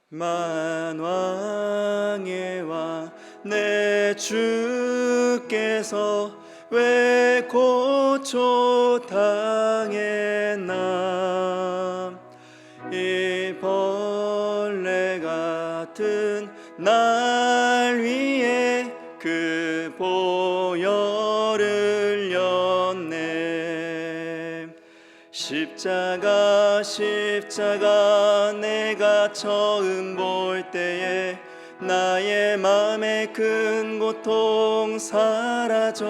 만왕의 왕 내 주께서 왜 고초당했나. 이 벌레 같은 날 위에 그 보혈을 흘렸네. 십자가 내가 처음 볼 때에 나의 맘의 큰 고통 사라져.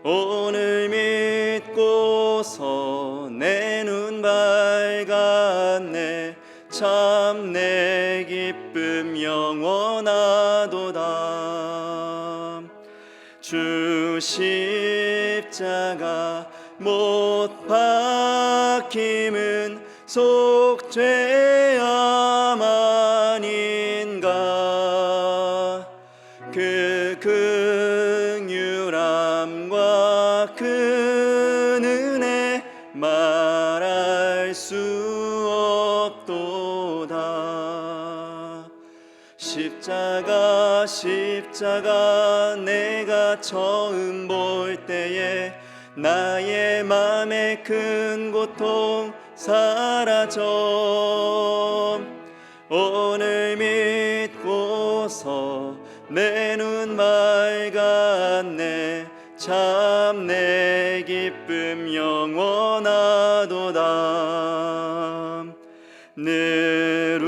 오늘 믿고서 내 눈 밝았네. 참 내 기쁨 영원하도다. 주 십자가 못 박힘은 속죄함 아닌가. 그 긍휼함과 그 은혜 말할 수 없도다. 십자가 내가 처음 볼 때에 나의 맘의 큰 고통 사라져. 오늘 믿고서 내 눈 밝았네. 참 내 기쁨 영원하도다. 늘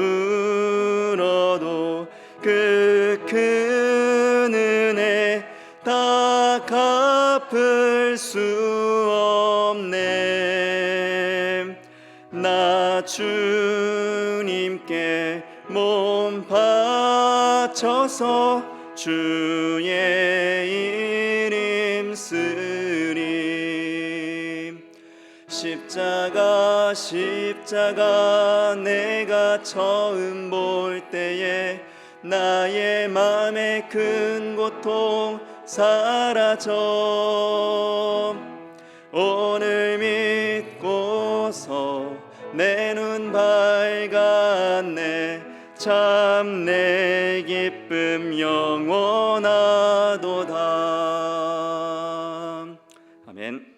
울어도 그 큰 은혜 다 갚을 수 없네. 나 주님께 몸 바쳐서 주의 이름 쓰리. 십자가 내가 처음 볼 때에 나의 맘의 큰 고통 사라져. 오늘 믿고서 내 눈 밝았네. 참 내 기쁨 영원하도다. 아멘.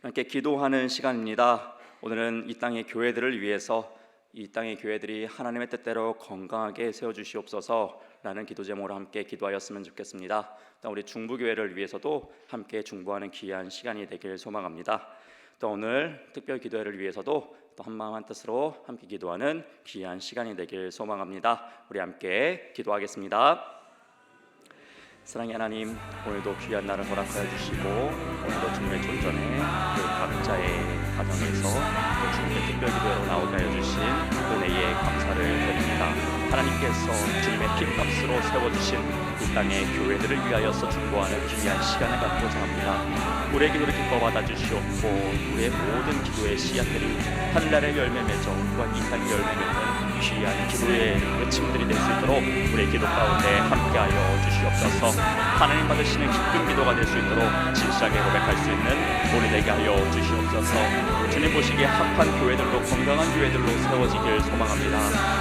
함께 기도하는 시간입니다. 오늘은 이 땅의 교회들을 위해서 이 땅의 교회들이 하나님의 뜻대로 건강하게 세워주시옵소서 라는 기도 제목으로 함께 기도하였으면 좋겠습니다. 또 우리 중부교회를 위해서도 함께 중보하는 귀한 시간이 되길 소망합니다. 또 오늘 특별 기도회를 위해서도 또 한마음 한뜻으로 함께 기도하는 귀한 시간이 되길 소망합니다. 우리 함께 기도하겠습니다. 사랑의 하나님, 오늘도 귀한 날을 허락하여 주시고 오늘도 주님의 존전에 그 각자의 가정에서 또 주님의 특별 기도회로 나오게 하여 주신 은혜에 감사를 드립니다. 하나님께서 주님의 피값으로 세워주신 이 땅의 교회들을 위하여서 중보하는 귀한 시간을 갖고자 합니다. 우리의 기도를 기뻐 받아주시옵고 우리의 모든 기도의 씨앗들이 하늘나라의 열매 맺어 또한 이 땅의 열매 맺는 귀한 기도의 외침들이 될 수 있도록 우리의 기도 가운데 함께하여 주시옵소서. 하나님 받으시는 기쁜 기도가 될 수 있도록 진실하게 고백할 수 있는 우리 되게 하여 주시옵소서. 주님 보시기에 합한 교회들로 건강한 교회들로 세워지길 소망합니다.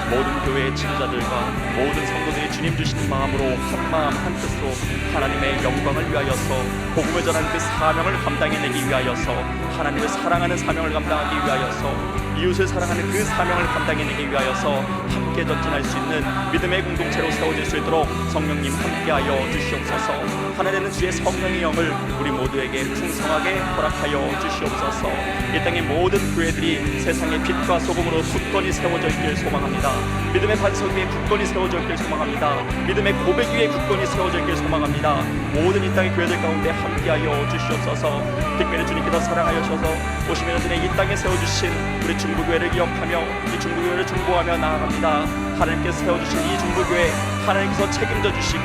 모든 교회의 지도자들과 모든 성도들이 주님 주시는 마음으로 한마음 한뜻으로 하나님의 영광을 위하여서 복음을 전하는 그 사명을 감당해내기 위하여서 하나님을 사랑하는 사명을 감당하기 위하여서 이웃을 사랑하는 그 사명을 감당해내기 위하여서 함께 전진할 수 있는 믿음의 공동체로 세워질 수 있도록 성령님 함께하여 주시옵소서. 하나 되는 주의 성령의 영을 우리 모두에게 풍성하게 허락하여 주시옵소서. 이 땅의 모든 교회들이 세상의 빛과 소금으로 굳건히 세워져 있길 소망합니다. 믿음의 반석 위에 굳건히 세워져 있길 소망합니다. 믿음의 고백 위에 굳건히 세워져 있길 소망합니다. 모든 이 땅의 교회들 가운데 함께하여 주시옵소서. 특별히 주님께서 사랑하여셔서 오시면 전에 이 땅에 세워주신 우리 중부교회를 기억하며 이 중부교회를 중보하며 나아갑니다. 하나님께서 세워주신 이 중부교회 하나님께서 책임져 주시고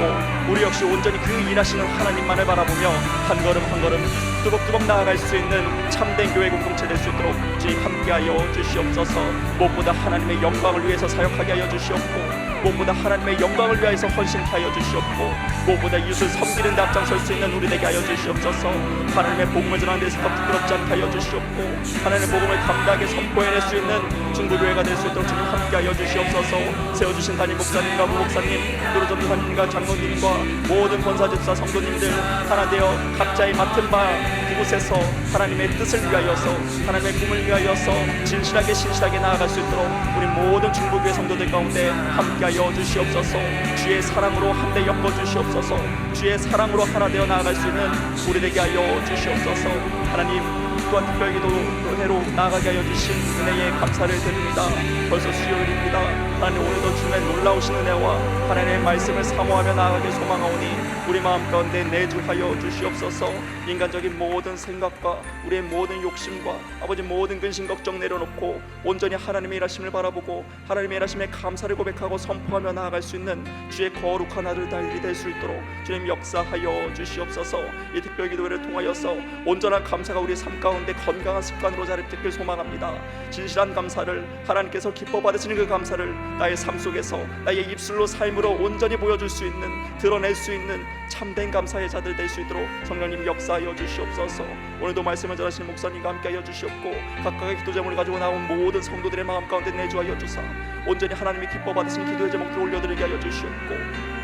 우리 역시 온전히 그 일하시는 하나님만을 바라보며 한 걸음 한 걸음 뚜벅뚜벅 나아갈 수 있는 참된 교회 공동체 될 수 있도록 주님 함께하여 주시옵소서. 무엇보다 하나님의 영광을 위해서 사역하게 하여 주시옵고 무엇보다 하나님의 영광을 위하여서 헌신케 하여 주시옵고 무엇보다 이웃을 섬기는 데 앞장설 수 있는 우리 되게 하여 주시옵소서. 하나님의 복음을 전하는 데서 부끄럽지 않게 하여 주시옵고 하나님의 복음을 감당하게 선포해낼 수 있는 중보교회가 될 수 있도록 주님 함께하여 주시옵소서. 세워주신 담임 목사님과 부목사님, 그리고 전도사님과 장로님과 모든 권사집사 성도님들 하나 되어 각자의 맡은 바 그곳에서 하나님의 뜻을 위하여서, 하나님의 꿈을 위하여서 진실하게 나아갈 수 있도록 우리 모든 중보교회 성도들 가운데 함께하여 주시옵소서. 주의 사랑으로 한데 엮어 주시옵소서. 주의 사랑으로 하나 되어 나아갈 수 있는 우리 되게 하여 주시옵소서. 하나님, 또한 특별 기도회로 나아가게 하여 주신 은혜에 감사를 드립니다. 벌써 수요일입니다. 하나님, 오늘도 주님의 놀라우신 은혜와 하나님의 말씀을 사모하며 나아가길 소망하오니 우리 마음 가운데 내주하여 주시옵소서. 인간적인 모든 생각과 우리의 모든 욕심과 아버지 모든 근심 걱정 내려놓고 온전히 하나님의 일하심을 바라보고 하나님의 일하심에 감사를 고백하고 선포하며 나아갈 수 있는 주의 거룩한 아들 딸들이 될 수 있도록 주님 역사하여 주시옵소서. 이 특별 기도회를 통하여서 온전한 감사가 우리 삶 가운데 건강한 습관으로 자리 잡길 소망합니다. 진실한 감사를, 하나님께서 기뻐 받으시는 그 감사를 나의 삶 속에서 나의 입술로 삶으로 온전히 보여줄 수 있는, 드러낼 수 있는 참된 감사의 자들 될 수 있도록 성령님 역사하여 주시옵소서. 오늘도 말씀을 전하시는 목사님과 함께하여 주시옵고 각각의 기도 제목을 가지고 나온 모든 성도들의 마음 가운데 내주하여 주사 온전히 하나님이 기뻐 받으신 기도의 제목들을 올려드리게 하여 주시옵고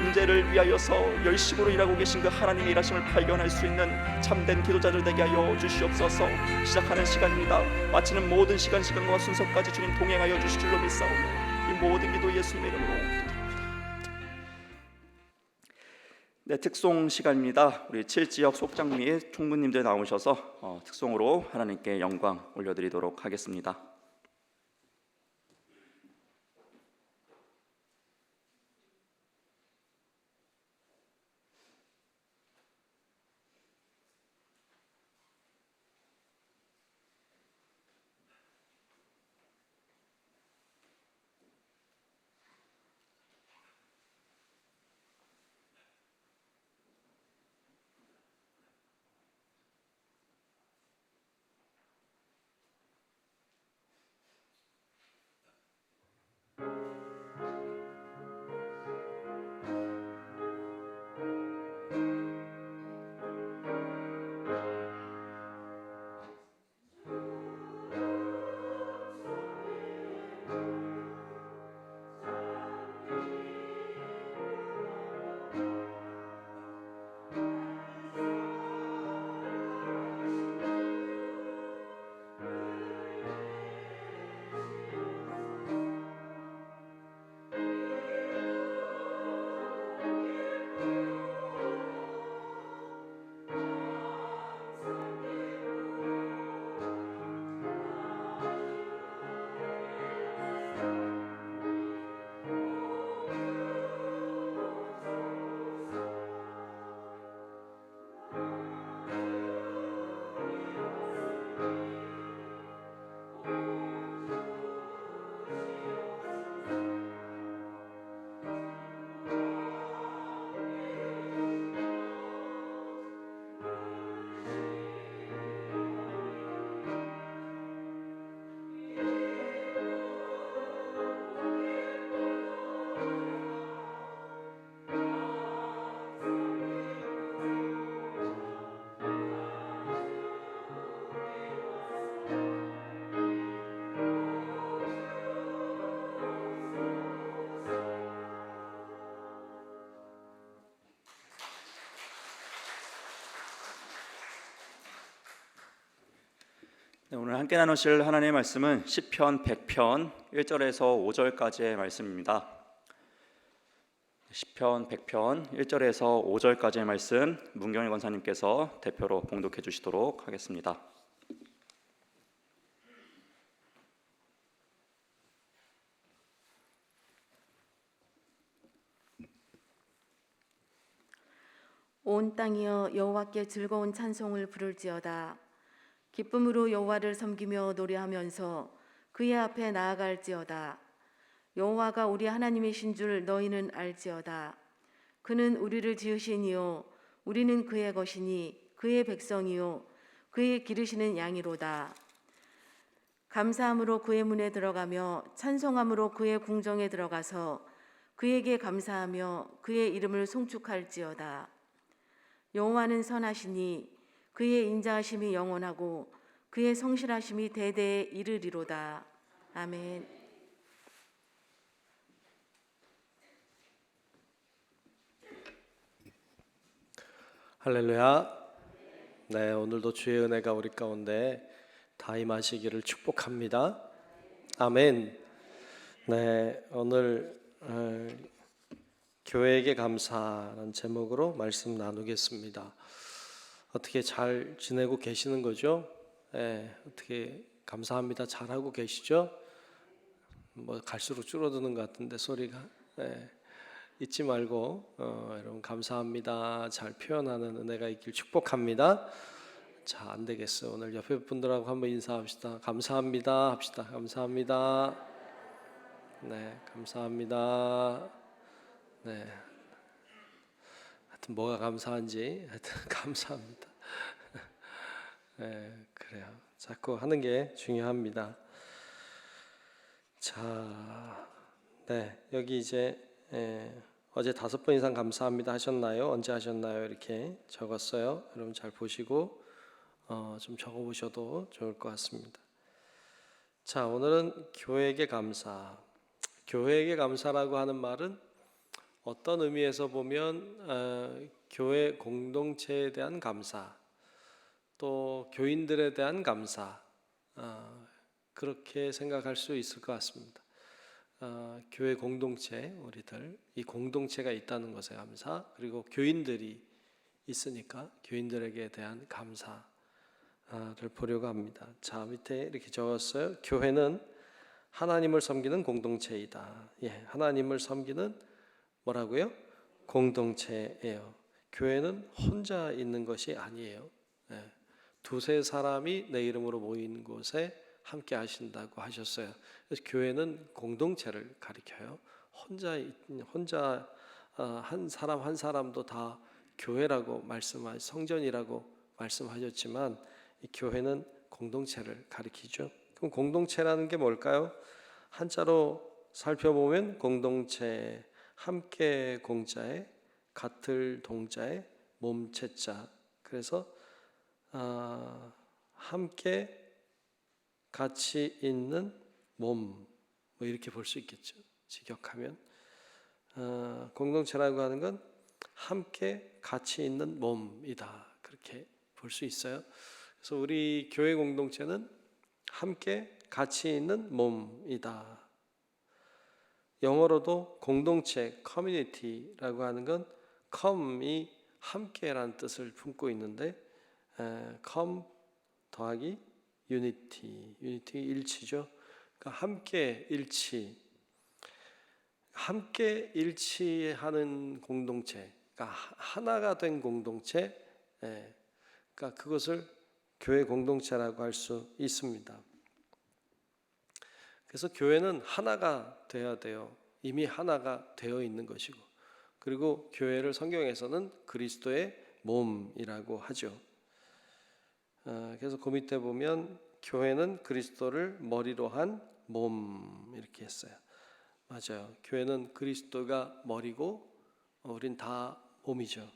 문제를 위하여서 열심으로 일하고 계신 그 하나님의 일하심을 발견할 수 있는 참된 기도자들 되게 하여 주시옵소서. 시작하는 시간입니다. 마치는 모든 시간과 순서까지 주님 동행하여 주실 줄로 믿사오며 이 모든 기도 예수님의 이름으로 기도드립니다. 네, 특송 시간입니다. 우리 7지역 속장미의 총무님들 나오셔서 특송으로 하나님께 영광 올려드리도록 하겠습니다. 네, 오늘 함께 나누실 하나님의 말씀은 시편 100편 1절에서 5절까지의 말씀입니다. 시편 100편 1절에서 5절까지의 말씀 문경일 권사님께서 대표로 봉독해 주시도록 하겠습니다. 온 땅이여 여호와께 즐거운 찬송을 부를지어다. 기쁨으로 여호와를 섬기며 노래하면서 그의 앞에 나아갈지어다. 여호와가 우리 하나님이신 줄 너희는 알지어다. 그는 우리를 지으시니요 우리는 그의 것이니 그의 백성이요 그의 기르시는 양이로다. 감사함으로 그의 문에 들어가며 찬송함으로 그의 궁정에 들어가서 그에게 감사하며 그의 이름을 송축할지어다. 여호와는 선하시니 그의 인자하심이 영원하고 그의 성실하심이 대대에 이르리로다. 아멘. 할렐루야. 네, 오늘도 주의 은혜가 우리 가운데 다 임하시기를 축복합니다. 아멘. 네, 오늘 교회에게 감사라는 제목으로 말씀 나누겠습니다. 어떻게 잘 지내고 계시는 거죠? 네, 어떻게 감사합니다 잘하고 계시죠? 뭐 갈수록 줄어드는 것 같은데 소리가. 네. 잊지 말고 여러분 감사합니다 잘 표현하는 은혜가 있길 축복합니다. 자, 안 되겠어요. 오늘 옆에 분들하고 한번 인사합시다. 감사합니다 합시다. 감사합니다. 네, 감사합니다. 네, 하여튼 뭐가 감사한지 하여튼 감사합니다. 네, 그래요. 자꾸 하는 게 중요합니다. 자, 네, 여기 이제 어제 5번 이상 감사합니다 하셨나요? 언제 하셨나요? 이렇게 적었어요. 여러분 잘 보시고 좀 적어보셔도 좋을 것 같습니다. 자, 오늘은 교회에게 감사. 교회에게 감사라고 하는 말은 어떤 의미에서 보면 교회 공동체에 대한 감사, 또 교인들에 대한 감사, 그렇게 생각할 수 있을 것 같습니다. 교회 공동체, 우리들 이 공동체가 있다는 것에 감사, 그리고 교인들이 있으니까 교인들에게 대한 감사를 보려고 합니다. 자, 밑에 이렇게 적었어요. 교회는 하나님을 섬기는 공동체이다. 예, 하나님을 섬기는 뭐라고요? 공동체예요. 교회는 혼자 있는 것이 아니에요. 예, 두세 사람이 내 이름으로 모인 곳에 함께 하신다고 하셨어요. 그래서 교회는 공동체를 가리켜요. 혼자 한 사람 한 사람도 다 교회라고 성전이라고 말씀하셨지만 이 교회는 공동체를 가리키죠. 그럼 공동체라는 게 뭘까요? 한자로 살펴보면 공동체, 함께 공자에 같을 동자에 몸체자. 그래서 함께 같이 있는 몸, 뭐 이렇게 볼 수 있겠죠. 직역하면 공동체라고 하는 건 함께 같이 있는 몸이다. 그렇게 볼 수 있어요. 그래서 우리 교회 공동체는 함께 같이 있는 몸이다. 영어로도 공동체, 커뮤니티라고 하는 건 come이 함께라는 뜻을 품고 있는데 come 더하기 유니티 일치죠. 그러니까 함께 일치, 함께 일치하는 공동체, 그러니까 하나가 된 공동체, 그러니까 그것을 교회 공동체라고 할 수 있습니다. 그래서 교회는 하나가 되어야 돼요. 이미 하나가 되어 있는 것이고, 그리고 교회를 성경에서는 그리스도의 몸이라고 하죠. 그래서 그 밑에 보면 교회는 그리스도를 머리로 한 몸 이렇게 했어요. 맞아요. 교회는 그리스도가 머리고 우린 다 몸이죠.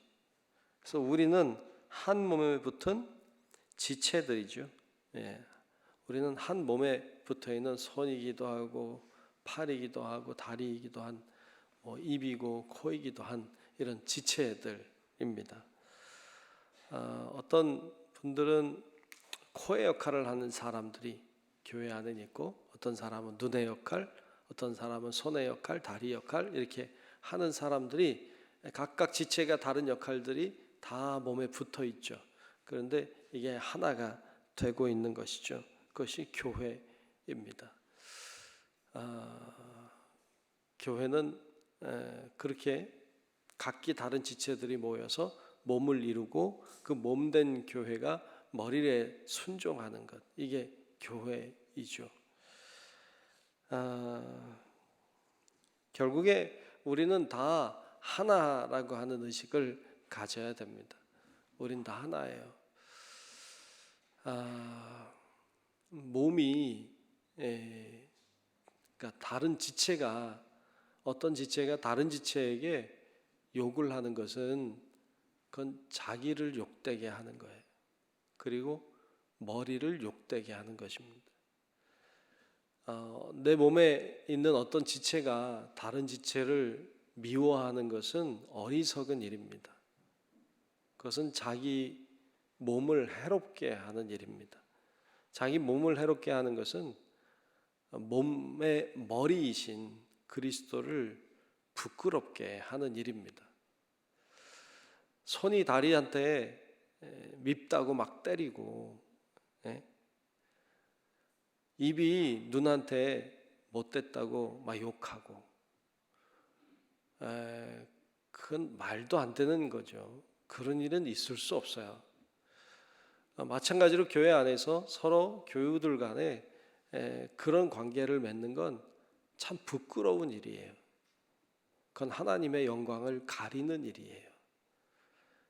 그래서 우리는 한 몸에 붙은 지체들이죠. 예. 우리는 한 몸에 붙어 있는 손이기도 하고 팔이기도 하고 다리이기도 한 입이고 코이기도 한 이런 지체들입니다. 어떤 분들은 코의 역할을 하는 사람들이 교회 안에 있고, 어떤 사람은 눈의 역할, 어떤 사람은 손의 역할, 다리 역할 이렇게 하는 사람들이 각각 지체가 다른 역할들이 다 몸에 붙어 있죠. 그런데 이게 하나가 되고 있는 것이죠. 그것이 교회입니다. 교회는 그렇게 각기 다른 지체들이 모여서 몸을 이루고 그 몸된 교회가 머리에 순종하는 것, 이게 교회이죠. 결국에 우리는 다 하나라고 하는 의식을 가져야 됩니다. 우린 다 하나예요. 몸이 그러니까 다른 지체가, 어떤 지체가 다른 지체에게 욕을 하는 것은 그건 자기를 욕되게 하는 거예요. 그리고 머리를 욕되게 하는 것입니다. 내 몸에 있는 어떤 지체가 다른 지체를 미워하는 것은 어리석은 일입니다. 그것은 자기 몸을 해롭게 하는 일입니다. 자기 몸을 해롭게 하는 것은 몸의 머리이신 그리스도를 부끄럽게 하는 일입니다. 손이 다리한테 밉다고 막 때리고, 입이 눈한테 못됐다고 막 욕하고, 그건 말도 안 되는 거죠. 그런 일은 있을 수 없어요. 마찬가지로 교회 안에서 서로 교우들 간에 그런 관계를 맺는 건 참 부끄러운 일이에요. 그건 하나님의 영광을 가리는 일이에요.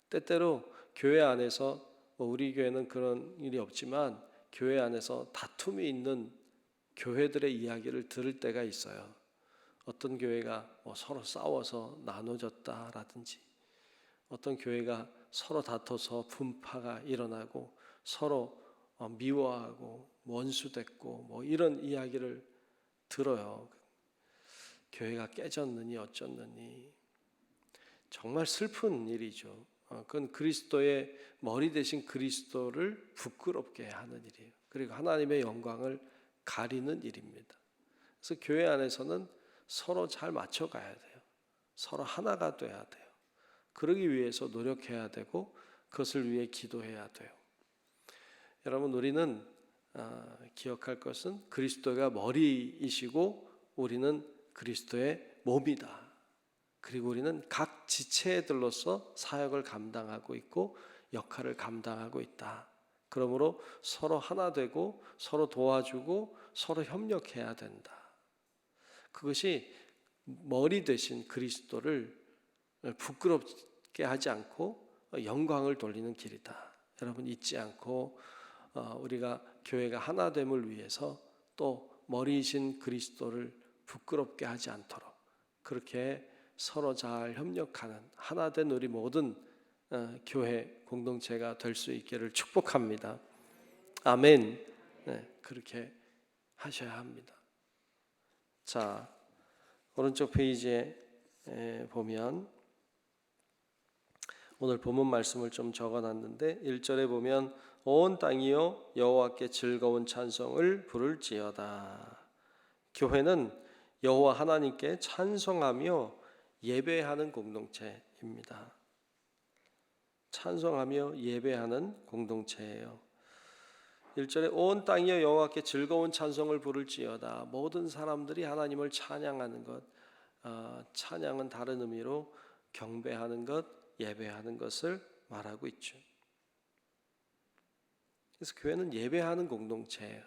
때때로 교회 안에서 우리 교회는 그런 일이 없지만 교회 안에서 다툼이 있는 교회들의 이야기를 들을 때가 있어요. 어떤 교회가 서로 싸워서 나눠졌다라든지, 어떤 교회가 서로 다퉈서 분파가 일어나고 서로 미워하고 원수됐고 이런 이야기를 들어요. 교회가 깨졌느니 어쩌느니. 정말 슬픈 일이죠. 그건 그리스도의 머리 대신 그리스도를 부끄럽게 하는 일이에요. 그리고 하나님의 영광을 가리는 일입니다. 그래서 교회 안에서는 서로 잘 맞춰가야 돼요. 서로 하나가 돼야 돼요. 그러기 위해서 노력해야 되고 그것을 위해 기도해야 돼요. 여러분, 우리는 기억할 것은 그리스도가 머리이시고 우리는 그리스도의 몸이다. 그리고 우리는 각 지체들로서 사역을 감당하고 있고 역할을 감당하고 있다. 그러므로 서로 하나 되고 서로 도와주고 서로 협력해야 된다. 그것이 머리 되신 그리스도를 부끄럽게 하지 않고 영광을 돌리는 길이다. 여러분, 잊지 않고 우리가 교회가 하나됨을 위해서 또 머리이신 그리스도를 부끄럽게 하지 않도록 그렇게 서로 잘 협력하는 하나된 우리 모든 교회 공동체가 될 수 있기를 축복합니다. 아멘. 그렇게 하셔야 합니다. 자, 오른쪽 페이지에 보면 오늘 본문 말씀을 좀 적어놨는데 1절에 보면 온 땅이여 여호와께 즐거운 찬송을 부를지어다. 교회는 여호와 하나님께 찬송하며 예배하는 공동체입니다. 찬송하며 예배하는 공동체예요. 1절에 온 땅이여 여호와께 즐거운 찬송을 부를지어다. 모든 사람들이 하나님을 찬양하는 것, 찬양은 다른 의미로 경배하는 것, 예배하는 것을 말하고 있죠. 그래서 교회는 예배하는 공동체예요.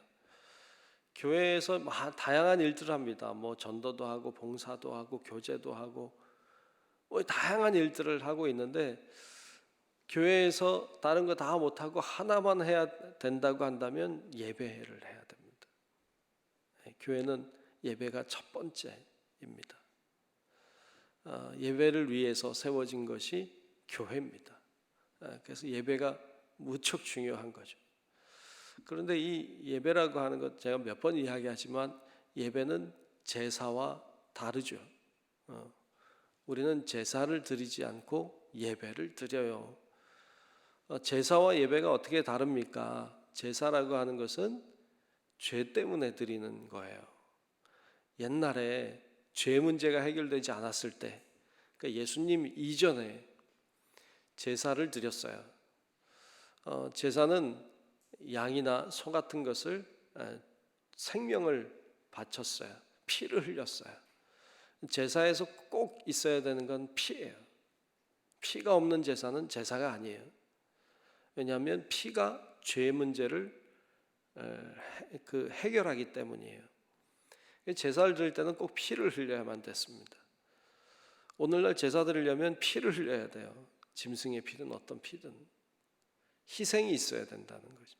교회에서 다양한 일들을 합니다. 전도도 하고 봉사도 하고 교제도 하고 다양한 일들을 하고 있는데 교회에서 다른 거 다 못하고 하나만 해야 된다고 한다면 예배를 해야 됩니다. 교회는 예배가 첫 번째입니다. 예배를 위해서 세워진 것이 교회입니다. 그래서 예배가 무척 중요한 거죠. 그런데 이 예배라고 하는 것 제가 몇 번 이야기하지만 예배는 제사와 다르죠. 우리는 제사를 드리지 않고 예배를 드려요. 제사와 예배가 어떻게 다릅니까? 제사라고 하는 것은 죄 때문에 드리는 거예요. 옛날에 죄 문제가 해결되지 않았을 때, 그러니까 예수님 이전에 제사를 드렸어요. 제사는 양이나 소 같은 것을 생명을 바쳤어요. 피를 흘렸어요. 제사에서 꼭 있어야 되는 건 피예요. 피가 없는 제사는 제사가 아니에요. 왜냐하면 피가 죄 문제를 해결하기 때문이에요. 제사를 드릴 때는 꼭 피를 흘려야만 됐습니다. 오늘날 제사 드리려면 피를 흘려야 돼요. 짐승의 피든 어떤 피든 희생이 있어야 된다는 거죠.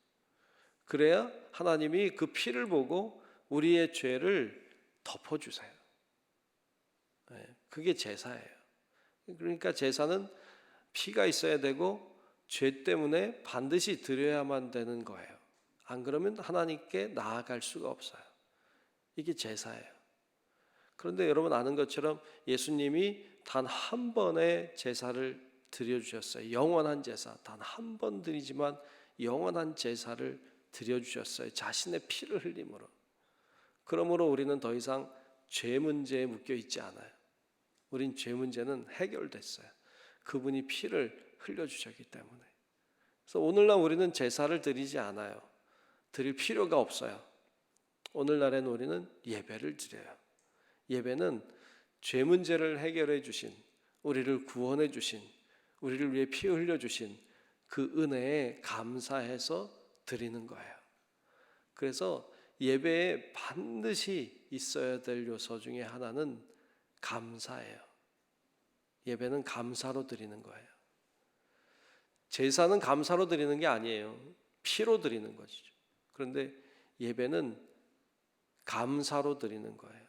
그래야 하나님이 그 피를 보고 우리의 죄를 덮어주세요. 그게 제사예요. 그러니까 제사는 피가 있어야 되고 죄 때문에 반드시 드려야만 되는 거예요. 안 그러면 하나님께 나아갈 수가 없어요. 이게 제사예요. 그런데 여러분 아는 것처럼 예수님이 단 한 번의 제사를 드려주셨어요. 영원한 제사, 단 한 번 드리지만 영원한 제사를 드려주셨어요. 자신의 피를 흘림으로. 그러므로 우리는 더 이상 죄 문제에 묶여 있지 않아요. 우린 죄 문제는 해결됐어요. 그분이 피를 흘려주셨기 때문에. 그래서 오늘날 우리는 제사를 드리지 않아요. 드릴 필요가 없어요. 오늘날엔 우리는 예배를 드려요. 예배는 죄 문제를 해결해 주신, 우리를 구원해 주신, 우리를 위해 피 흘려 주신 그 은혜에 감사해서 드리는 거예요. 그래서 예배에 반드시 있어야 될 요소 중에 하나는 감사예요. 예배는 감사로 드리는 거예요. 제사는 감사로 드리는 게 아니에요. 피로 드리는 것이죠. 그런데 예배는 감사로 드리는 거예요.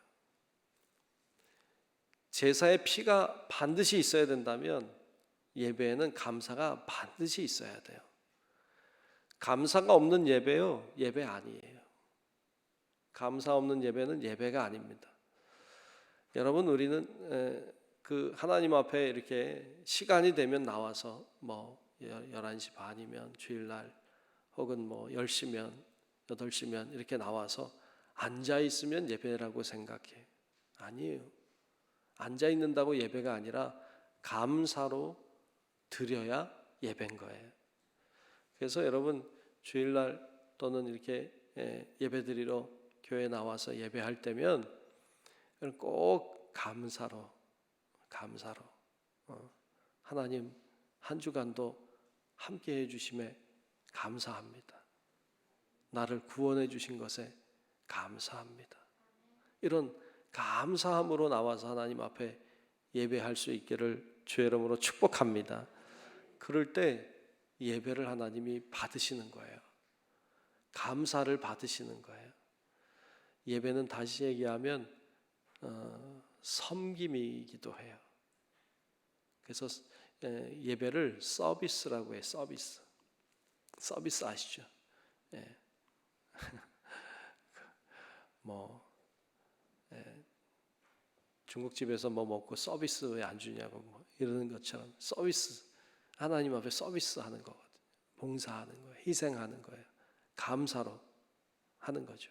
제사에 피가 반드시 있어야 된다면 예배에는 감사가 반드시 있어야 돼요. 감사가 없는 예배요, 예배 아니에요. 감사 없는 예배는 예배가 아닙니다. 여러분, 우리는 그 하나님 앞에 이렇게 시간이 되면 나와서 뭐 11시 반이면 주일날 혹은 뭐 10시면 8시면 이렇게 나와서 앉아 있으면 예배라고 생각해. 아니에요. 앉아 있는다고 예배가 아니라 감사로 드려야 예배인 거예요. 그래서 여러분 주일날 또는 이렇게 예배드리러 교회 나와서 예배할 때면 꼭 감사로 하나님 한 주간도 함께 해주심에 감사합니다. 나를 구원해 주신 것에 감사합니다. 이런 감사함으로 나와서 하나님 앞에 예배할 수 있기를 주의 이름으로 축복합니다. 그럴 때 예배를 하나님이 받으시는 거예요. 감사를 받으시는 거예요. 예배는 다시 얘기하면 섬김이기도 해요. 그래서 예배를 서비스라고 해요. 서비스 아시죠? 예. 중국집에서 뭐 먹고 서비스 왜 안 주냐고 뭐 이러는 것처럼 서비스, 하나님 앞에 서비스하는 거거든요. 봉사하는 거예요. 희생하는 거예요. 감사로 하는 거죠.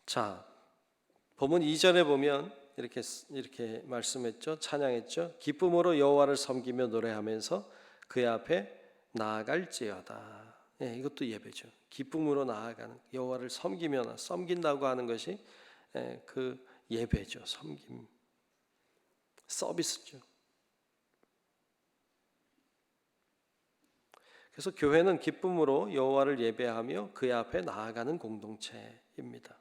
자, 본문 2절에 보면 이렇게 말씀했죠. 찬양했죠. 기쁨으로 여호와를 섬기며 노래하면서 그의 앞에 나아갈지어다. 예, 이것도 예배죠. 기쁨으로 나아가는, 여호와를 섬기며, 섬긴다고 하는 것이 그 예배죠. 섬김, 서비스죠. 그래서 교회는 기쁨으로 여호와를 예배하며 그의 앞에 나아가는 공동체입니다.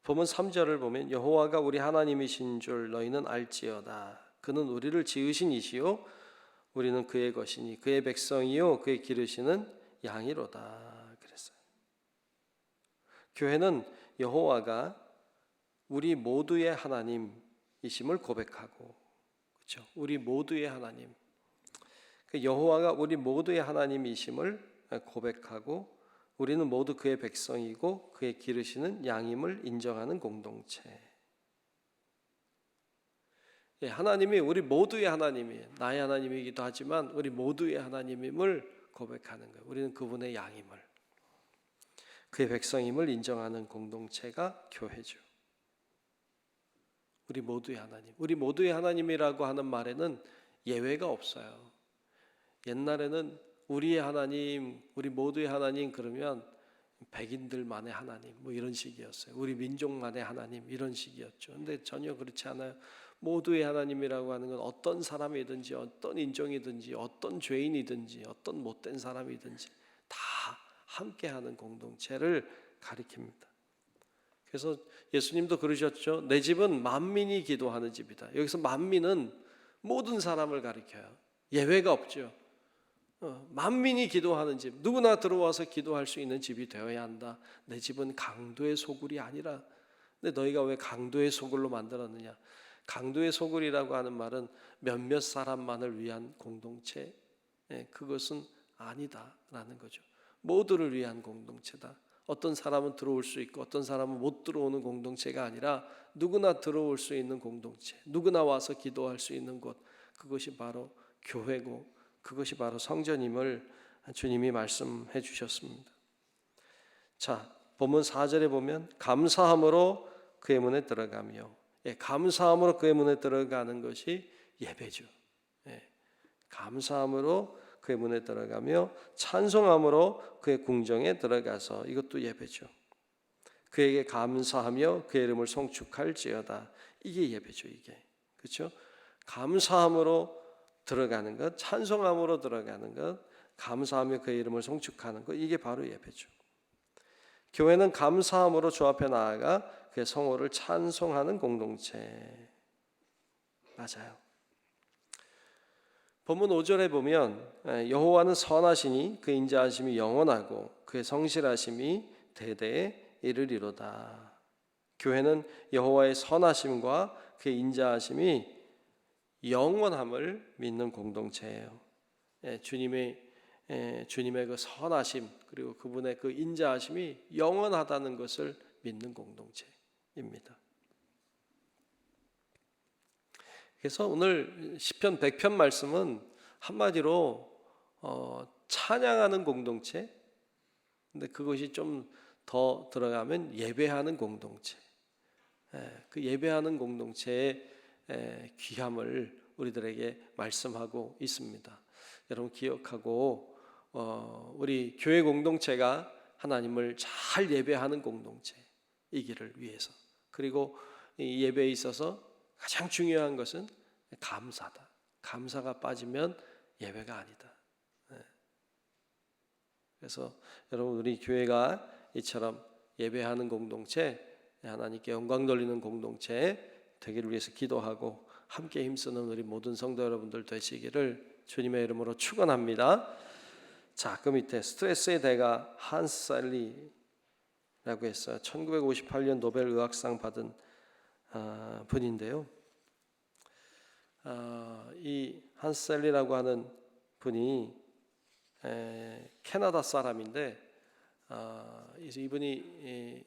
보면 3절을 보면 여호와가 우리 하나님이신 줄 너희는 알지어다. 그는 우리를 지으신 이시요 우리는 그의 것이니 그의 백성이요 그의 기르시는 양이로다. 그랬어요. 교회는 여호와가 우리 모두의 하나님이심을 고백하고, 그렇죠? 우리 모두의 하나님, 여호와가 우리 모두의 하나님이심을 고백하고 우리는 모두 그의 백성이고 그의 기르시는 양임을 인정하는 공동체. 하나님이 우리 모두의 하나님이에요. 나의 하나님이기도 하지만 우리 모두의 하나님임을 고백하는 거예요. 우리는 그분의 양임을, 그의 백성임을 인정하는 공동체가 교회죠. 우리 모두의 하나님, 우리 모두의 하나님이라고 하는 말에는 예외가 없어요. 옛날에는 우리의 하나님, 우리 모두의 하나님 그러면 백인들만의 하나님 뭐 이런 식이었어요. 우리 민족만의 하나님 이런 식이었죠. 근데 전혀 그렇지 않아요. 모두의 하나님이라고 하는 건 어떤 사람이든지 어떤 인종이든지 어떤 죄인이든지 어떤 못된 사람이든지 다 함께하는 공동체를 가리킵니다. 그래서 예수님도 그러셨죠. 내 집은 만민이 기도하는 집이다. 여기서 만민은 모든 사람을 가리켜요. 예외가 없죠. 만민이 기도하는 집, 누구나 들어와서 기도할 수 있는 집이 되어야 한다. 내 집은 강도의 소굴이 아니라. 근데 너희가 왜 강도의 소굴로 만들었느냐? 강도의 소굴이라고 하는 말은 몇몇 사람만을 위한 공동체, 그것은 아니다라는 거죠. 모두를 위한 공동체다. 어떤 사람은 들어올 수 있고 어떤 사람은 못 들어오는 공동체가 아니라 누구나 들어올 수 있는 공동체, 누구나 와서 기도할 수 있는 곳, 그것이 바로 교회고 그것이 바로 성전임을 주님이 말씀해 주셨습니다. 자, 본문 4절에 보면 감사함으로 그의 문에 들어가며, 감사함으로 그의 문에 들어가는 것이 예배죠. 감사함으로 그의 문에 들어가며 찬송함으로 그의 궁정에 들어가서, 이것도 예배죠. 그에게 감사하며 그의 이름을 송축할지어다. 이게 예배죠. 이게, 그렇죠? 감사함으로 들어가는 것, 찬송함으로 들어가는 것, 감사하며 그의 이름을 송축하는 것, 이게 바로 예배죠. 교회는 감사함으로 주 앞에 나아가 그의 성호를 찬송하는 공동체. 맞아요. 본문 5절에 보면 여호와는 선하시니 그의 인자하심이 영원하고 그의 성실하심이 대대에 이르리로다. 교회는 여호와의 선하심과 그의 인자하심이 영원함을 믿는 공동체예요. 주님의 그 선하심 그리고 그분의 그 인자하심이 영원하다는 것을 믿는 공동체입니다. 그래서 오늘 시편 100편 말씀은 한마디로 찬양하는 공동체, 근데 그것이 좀 더 들어가면 예배하는 공동체, 그 예배하는 공동체의 귀함을 우리들에게 말씀하고 있습니다. 여러분 기억하고 우리 교회 공동체가 하나님을 잘 예배하는 공동체이기를 위해서, 그리고 이 예배에 있어서 가장 중요한 것은 감사다. 감사가 빠지면 예배가 아니다. 그래서 여러분 우리 교회가 이처럼 예배하는 공동체, 하나님께 영광 돌리는 공동체 되기를 위해서 기도하고 함께 힘쓰는 우리 모든 성도 여러분들 되시기를 주님의 이름으로 축원합니다. 자, 그 밑에 스트레스의 대가 한스 살리라고 했어요. 1958년 노벨 의학상 받은 분인데요. 이 한스 살리라고 하는 분이 캐나다 사람인데, 이분이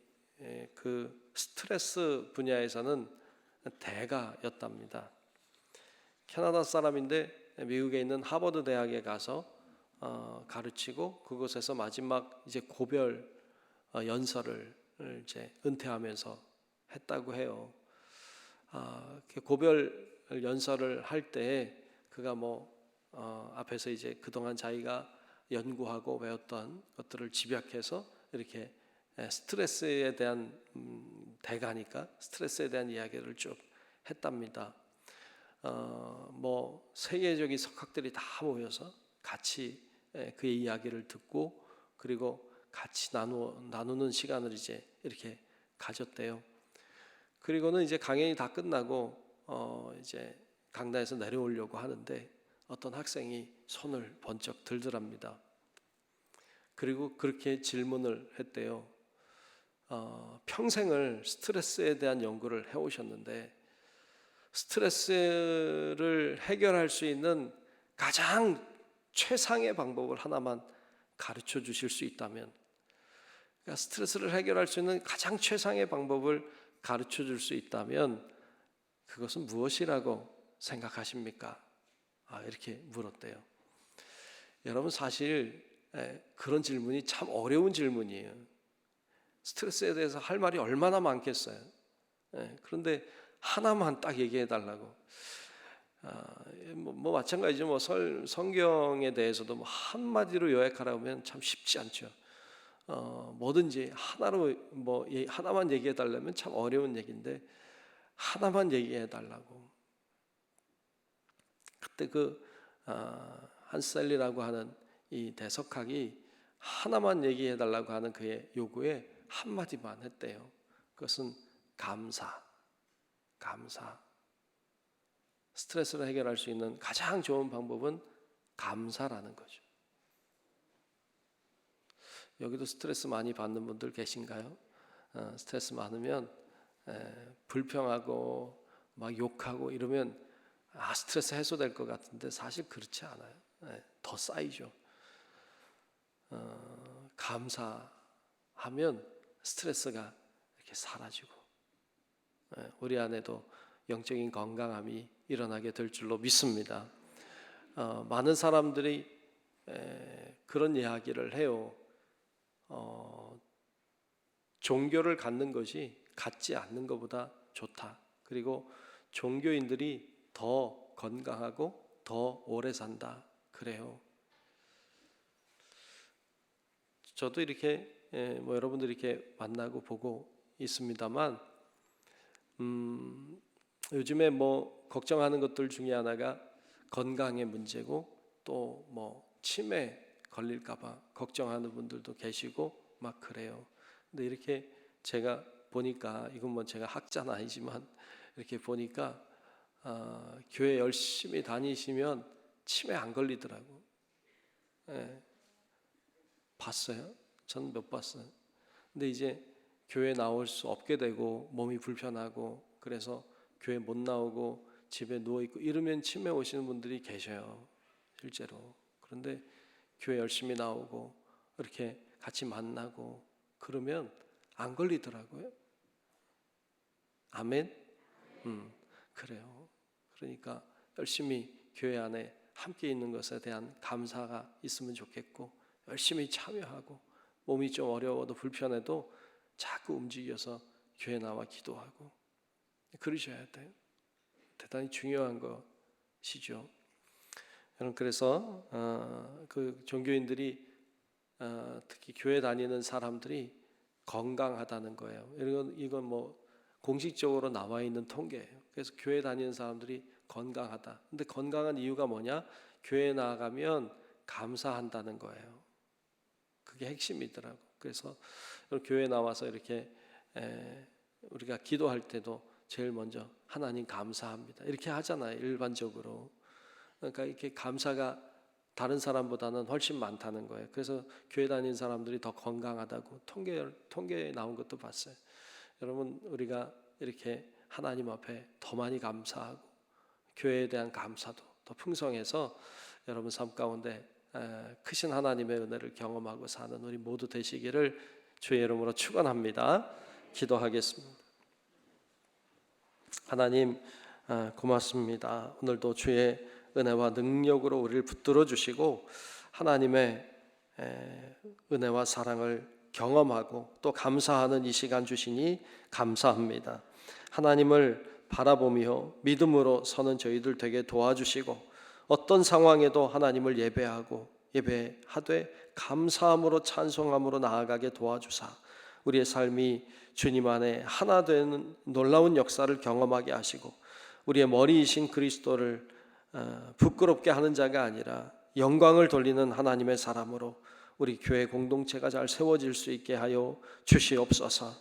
그 스트레스 분야에서는 대가였답니다. 캐나다 사람인데 미국에 있는 하버드 대학에 가서 가르치고 그곳에서 마지막 이제 고별 연설을 이제 은퇴하면서 했다고 해요. 고별 연설을 할 때 그가 앞에서 이제 그동안 자기가 연구하고 배웠던 것들을 집약해서 이렇게 스트레스에 대한 대가니까 스트레스에 대한 이야기를 쭉 했답니다. 세계적인 석학들이 다 모여서 같이 그의 이야기를 듣고 그리고 같이 나누는 시간을 이제 이렇게 가졌대요. 그리고는 이제 강연이 다 끝나고 이제 강단에서 내려오려고 하는데 어떤 학생이 손을 번쩍 들더랍니다. 그리고 그렇게 질문을 했대요. 평생을 스트레스에 대한 연구를 해오셨는데 스트레스를 해결할 수 있는 가장 최상의 방법을 하나만 가르쳐 주실 수 있다면, 그러니까 스트레스를 해결할 수 있는 가장 최상의 방법을 가르쳐 줄 수 있다면 그것은 무엇이라고 생각하십니까? 이렇게 물었대요. 여러분 사실 그런 질문이 참 어려운 질문이에요. 스트레스에 대해서 할 말이 얼마나 많겠어요. 그런데 하나만 딱 얘기해 달라고. 마찬가지죠. 성경에 대해서도 한마디로 요약하라고 하면 참 쉽지 않죠. 뭐든지 하나만 얘기해 달라면 참 어려운 얘기인데 하나만 얘기해 달라고. 그때 한셀리라고 하는 이 대석학이 하나만 얘기해 달라고 하는 그의 요구에 한마디만 했대요. 그것은 감사. 스트레스를 해결할 수 있는 가장 좋은 방법은 감사라는 거죠. 여기도 스트레스 많이 받는 분들 계신가요? 스트레스 많으면 불평하고 막 욕하고 이러면 스트레스 해소될 것 같은데 사실 그렇지 않아요. 더 쌓이죠. 감사하는 하면 스트레스가 이렇게 사라지고 우리 안에도 영적인 건강함이 일어나게 될 줄로 믿습니다. 많은 사람들이 그런 이야기를 해요. 종교를 갖는 것이 갖지 않는 것보다 좋다. 그리고 종교인들이 더 건강하고 더 오래 산다. 그래요. 저도 이렇게 여러분들 이렇게 만나고 보고 있습니다만, 요즘에 걱정하는 것들 중에 하나가 건강의 문제고, 또 치매 걸릴까봐 걱정하는 분들도 계시고 막 그래요. 근데 이렇게 제가 보니까, 이건 제가 학자는 아니지만 이렇게 보니까 교회 열심히 다니시면 치매 안 걸리더라고. 봤어요? 전 못 봤어요. 근데 이제 교회 나올 수 없게 되고 몸이 불편하고 그래서 교회 못 나오고 집에 누워 있고 이러면 치매 오시는 분들이 계셔요, 실제로. 그런데 교회 열심히 나오고 이렇게 같이 만나고 그러면 안 걸리더라고요. 아멘. 그래요. 그러니까 열심히 교회 안에 함께 있는 것에 대한 감사가 있으면 좋겠고, 열심히 참여하고, 몸이 좀 어려워도 불편해도 자꾸 움직여서 교회 나와 기도하고 그러셔야 돼요. 대단히 중요한 것이죠. 여러분, 그래서 그 종교인들이 특히 교회 다니는 사람들이 건강하다는 거예요. 이건 공식적으로 나와 있는 통계예요. 그래서 교회 다니는 사람들이 건강하다. 근데 건강한 이유가 뭐냐? 교회 나가면 감사한다는 거예요. 그게 핵심이더라고. 그래서 교회 나와서 이렇게 우리가 기도할 때도 제일 먼저 하나님 감사합니다 이렇게 하잖아요, 일반적으로. 그러니까 이렇게 감사가 다른 사람보다는 훨씬 많다는 거예요. 그래서 교회 다니는 사람들이 더 건강하다고 통계에 나온 것도 봤어요. 여러분, 우리가 이렇게 하나님 앞에 더 많이 감사하고 교회에 대한 감사도 더 풍성해서 여러분 삶 가운데 크신 하나님의 은혜를 경험하고 사는 우리 모두 되시기를 주의 이름으로 축원합니다. 기도하겠습니다. 하나님, 고맙습니다. 오늘도 주의 은혜와 능력으로 우리를 붙들어 주시고 하나님의 은혜와 사랑을 경험하고 또 감사하는 이 시간 주시니 감사합니다. 하나님을 바라보며 믿음으로 서는 저희들 되게 도와주시고, 어떤 상황에도 하나님을 예배하되 감사함으로 찬송함으로 나아가게 도와주사 우리의 삶이 주님 안에 하나 되는 놀라운 역사를 경험하게 하시고, 우리의 머리이신 그리스도를 부끄럽게 하는 자가 아니라 영광을 돌리는 하나님의 사람으로 우리 교회 공동체가 잘 세워질 수 있게 하여 주시옵소서.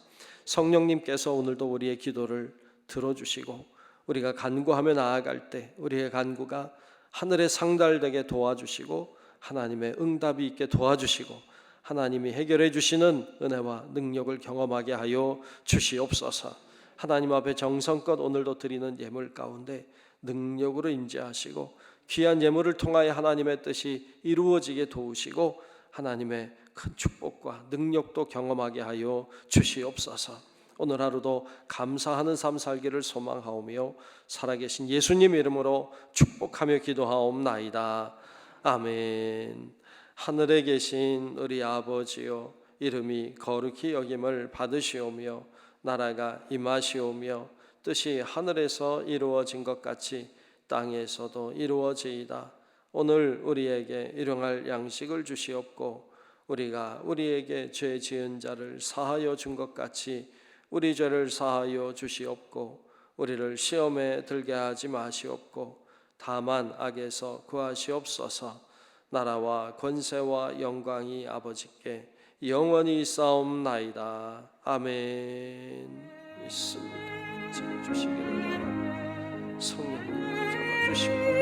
성령님께서 오늘도 우리의 기도를 들어주시고, 우리가 간구하며 나아갈 때 우리의 간구가 하늘에 상달되게 도와주시고 하나님의 응답이 있게 도와주시고 하나님이 해결해 주시는 은혜와 능력을 경험하게 하여 주시옵소서. 하나님 앞에 정성껏 오늘도 드리는 예물 가운데 능력으로 임재하시고 귀한 예물을 통하여 하나님의 뜻이 이루어지게 도우시고 하나님의 큰 축복과 능력도 경험하게 하여 주시옵소서. 오늘 하루도 감사하는 삶 살기를 소망하오며 살아계신 예수님 이름으로 축복하며 기도하옵나이다. 아멘. 하늘에 계신 우리 아버지여, 이름이 거룩히 여김을 받으시오며 나라가 임하시오며 뜻이 하늘에서 이루어진 것 같이 땅에서도 이루어지이다. 오늘 우리에게 일용할 양식을 주시옵고 우리가 우리에게 죄 지은 자를 사하여 준 것 같이 우리 죄를 사하여 주시옵고 우리를 시험에 들게 하지 마시옵고 다만 악에서 구하시옵소서. 나라와 권세와 영광이 아버지께 영원히 있사옵나이다. 아멘. 있습니다. 잘 주시기를 바랍니다. 성령님 잡아주시고